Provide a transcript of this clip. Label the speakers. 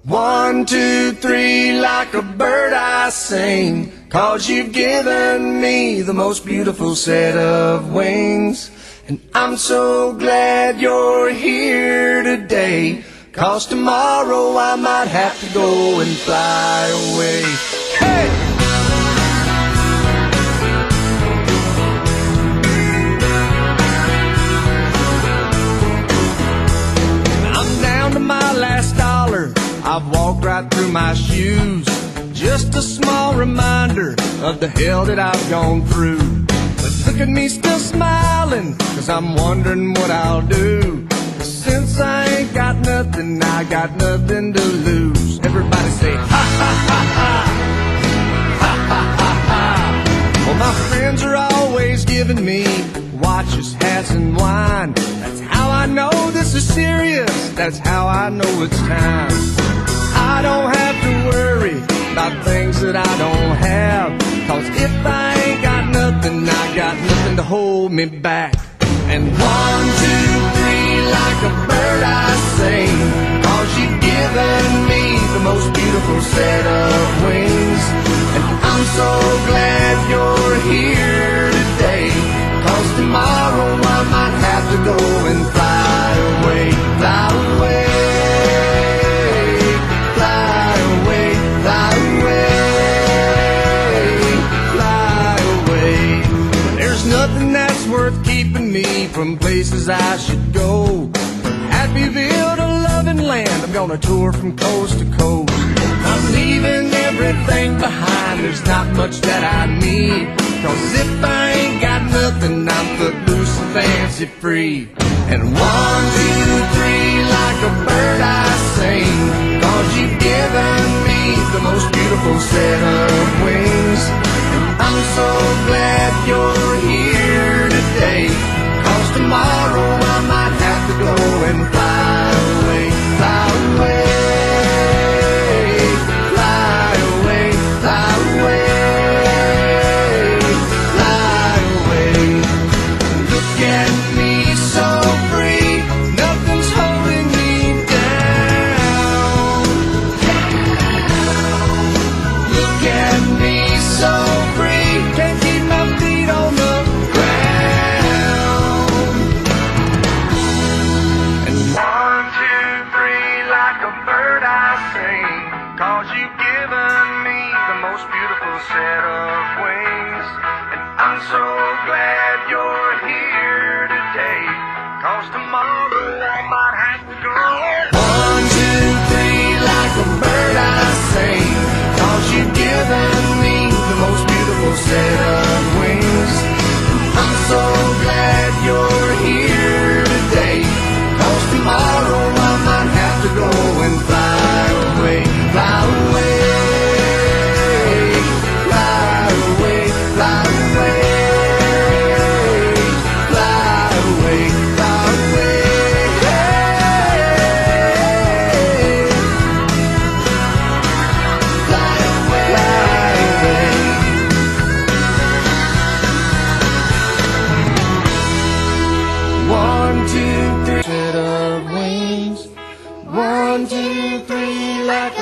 Speaker 1: One, two, three, like a bird I sing, 'cause you've given me the most beautiful set of wings. And I'm so glad you're here today, 'cause tomorrow I might have to go and fly away. Hey! I'm down to my last dollar, I've walked right through my shoes. Just a small reminder of the hell that I've gone through. But look at me still smiling, 'cause I'm wondering what I'll do. Since I ain't got nothing, I got nothing to lose. Everybody say ha ha ha ha, ha ha ha ha. Well, my friends are always giving me watches, hats, and wine. That's how I know this is serious, that's how I know it's time. I don't have to worry about things that I don't have, 'cause if I ain't got nothing, I got nothing to hold me back. And one, two, three, like a bird I sing, 'cause you've given me the most beautiful set of wings. And I'm so glad you're here today, 'cause tomorrow I might have to go and fly away, fly away. Nothing that's worth keeping me from places I should go. From Happyville to Loving Land, I'm gonna tour from coast to coast. I'm leaving everything behind, there's not much that I need. 'Cause if I ain't got nothing, I'm footloose and fancy free. And one, two, three, like a bird I sing, 'cause you've given me the most beautiful set of wings. I'm so glad you're here today, 'cause tomorrow I might have to go and fly away, fly away, fly away, fly away, fly away. Look at me so free, nothing's holding me down. Look at me so free, can't keep my feet on the ground. And one, two, three, like a bird I sing, 'cause you've given me the most beautiful set of wings. And I'm so glad you're here today, 'cause tomorrow I might have to go. One, two, three, like a bird I sing, 'cause you've given me the most beautiful set of wings. I'm so glad you're here today, 'cause tomorrow I might have to go and fly away, fly away, fly away, fly away, fly away, fly away. One, two, three, set of wings. One, two, three, like